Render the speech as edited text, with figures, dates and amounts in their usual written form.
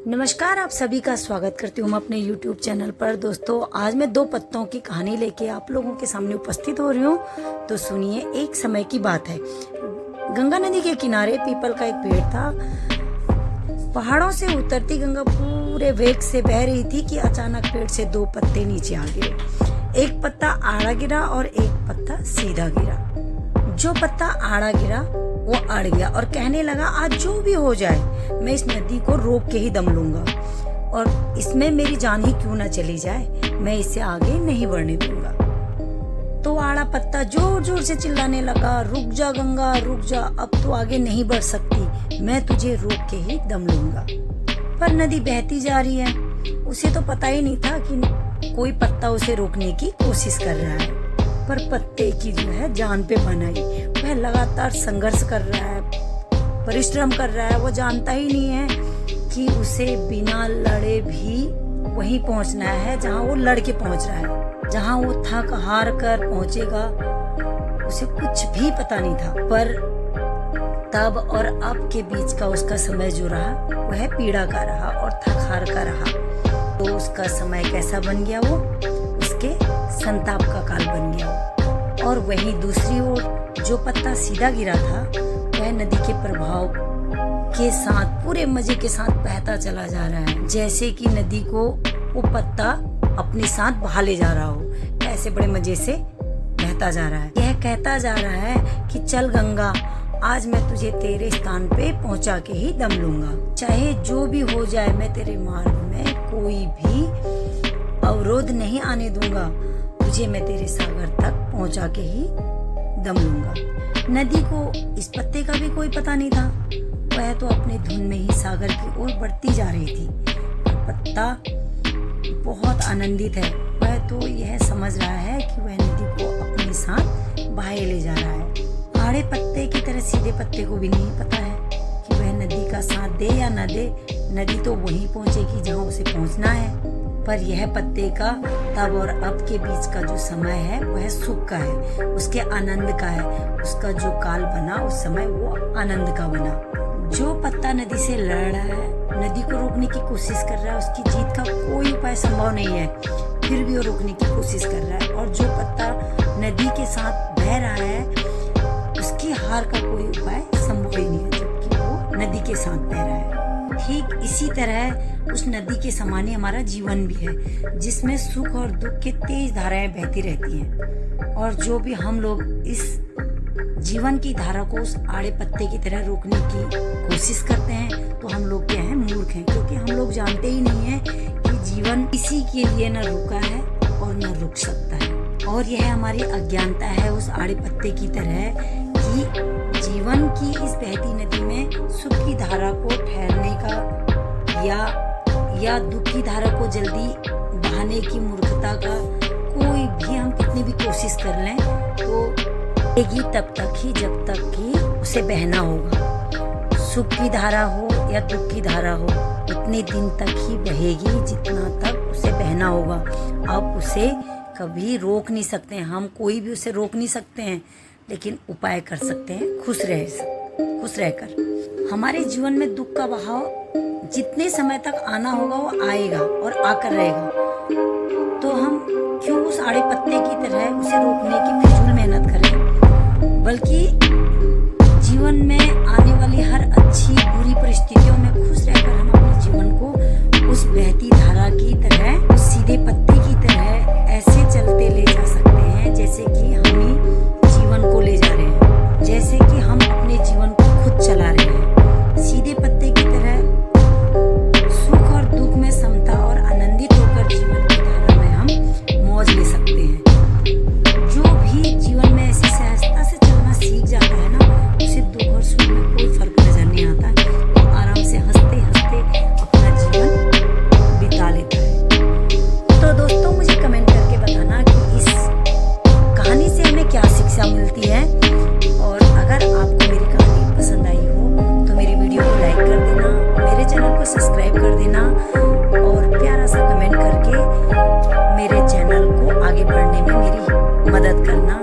नमस्कार, आप सभी का स्वागत करती हूँ मैं अपने YouTube चैनल पर। दोस्तों, आज मैं दो पत्तों की कहानी लेके आप लोगों के सामने उपस्थित हो रही हूँ। तो सुनिए, एक समय की बात है। गंगा नदी के किनारे पीपल का एक पेड़ था। पहाड़ों से उतरती गंगा पूरे वेग से बह रही थी कि अचानक पेड़ से दो पत्ते नीचे आ गिरे। एक पत्ता आड़ा गिरा और एक पत्ता सीधा गिरा। जो पत्ता आड़ा गिरा वो अड़ गया और कहने लगा, आज जो भी हो जाए मैं इस नदी को रोक के ही दम लूंगा, और इसमें मेरी जान ही क्यों ना चली जाए, मैं इसे आगे नहीं बढ़ने दूंगा। तो आड़ा पत्ता जोर जोर से चिल्लाने लगा, रुक जा गंगा रुक जा, अब तो आगे नहीं बढ़ सकती, मैं तुझे रोक के ही दम लूंगा। पर नदी बहती जा रही है। उसे तो पता ही नहीं था कि कोई पत्ता उसे रोकने की कोशिश कर रहा है। पर पत्ते की जो है जान पे बनाई, वह लगातार संघर्ष कर रहा है, परिश्रम कर रहा है। वो जानता ही नहीं है कि उसे बिना लड़े भी वहीं पहुंचना है जहां वो लड़ के पहुंच रहा है, जहां वो थक हार कर पहुंचेगा, उसे कुछ भी पता नहीं था। पर तब और अब के बीच का उसका समय जो रहा वह पीड़ा का रहा और थक हार का रहा। तो उसका समय कैसा बन गया? वो उसके संताप का काल बन गया। और वहीं दूसरी ओर जो पत्ता सीधा गिरा था वह नदी के प्रभाव के साथ पूरे मजे के साथ बहता चला जा रहा है, जैसे कि नदी को वो पत्ता अपने साथ बहा ले जा रहा हो। ऐसे बड़े मजे से बहता जा रहा है। यह कहता जा रहा है कि चल गंगा, आज मैं तुझे तेरे स्थान पे पहुंचा के ही दम लूंगा। चाहे जो भी हो जाए, मैं तेरे मार्ग में कोई भी अवरोध नहीं आने दूंगा, तुझे मैं तेरे सागर तक पहुंचा के ही दम लूंगा। नदी को इस पत्ते का भी कोई पता नहीं था। वह तो अपने धुन में ही सागर की ओर बढ़ती जा रही थी। पत्ता बहुत आनंदित है। वह तो यह समझ रहा है कि वह नदी को अपने साथ बहाए ले जा रहा है। आड़े पत्ते की तरह सीधे पत्ते को भी नहीं पता है कि वह नदी का साथ दे या न दे, नदी तो वहीं पहुंचेगी जहां उसे पहुंचना है। पर यह पत्ते का तब और अब के बीच का जो समय है वह सुख का है, उसके आनंद का है। उसका जो काल बना उस समय वो आनंद का बना। जो पत्ता नदी से लड़ रहा है, नदी को रोकने की कोशिश कर रहा है, उसकी जीत का कोई उपाय संभव नहीं है, फिर भी वो रोकने की कोशिश कर रहा है। और जो पत्ता नदी के साथ बह रहा है, उसकी हार का कोई उपाय संभव ही नहीं है, जबकि वो नदी के साथ बह रहा है। ठीक इसी तरह उस नदी के समान ही हमारा जीवन भी है, जिसमें सुख और दुख की तेज धाराएं बहती रहती हैं। और जो भी हम लोग इस जीवन की धारा को उस आड़े पत्ते की तरह रोकने की कोशिश करते हैं, तो हम लोग क्या है, मूर्ख हैं, क्योंकि हम लोग जानते ही नहीं है कि जीवन इसी के लिए न रुका है और न रुक सकता है। और यह हमारी अज्ञानता है उस आड़े पत्ते की तरह कि जीवन की इस बहती नदी में सुख की धारा को ठहरने का या दुख की धारा को जल्दी बहाने की मूर्खता का कोई भी हम कितनी भी कोशिश कर लें तो बहेगी तब तक ही जब तक कि उसे बहना होगा। सुख की धारा हो या दुख की धारा हो, उतने दिन तक ही बहेगी जितना तक उसे बहना होगा। अब उसे कभी रोक नहीं सकते हैं हम, कोई भी उसे रोक नहीं सकते हैं, लेकिन उपाय कर सकते हैं खुश रहकर। हमारे जीवन में दुख का बहाव जितने समय तक आना होगा वो आएगा और आकर रहेगा। तो हम क्यों उस आड़े पत्ते की तरह उसे रोकने की फिजूल मेहनत करें, बल्कि जीवन में आने वाली हर अच्छी बुरी परिस्थितियों में खुश रहकर हम अपने जीवन को उस बहती धारा की तरह, उस सीधे पत्ते की तरह ऐसे चलते ले जा सकते हैं जैसे कि हम ही जीवन को ले जा रहे हैं, जैसे कि हम अपने जीवन को खुद चला रहे हैं। सीधे पत्ते की तरह सुख और दुख में समता और आनंदित होकर जीवन की धारा में हम मौज ले सकते हैं। जो भी जीवन में ऐसी सहजता से चलना सीख जाता है ना, उसे दुख और सुख में कोई फर्क नजर नहीं आता है। वो आराम से हंसते हंसते अपना जीवन बिता लेता है। तो दोस्तों, मुझे कमेंट करके बताना कि इस कहानी से हमें क्या शिक्षा मिलती है। और अगर आपको मेरी कहानी पसंद आई हो तो मेरी वीडियो को लाइक कर देना, मेरे चैनल को सब्सक्राइब कर देना और प्यारा सा कमेंट करके मेरे चैनल को आगे बढ़ने में मेरी मदद करना।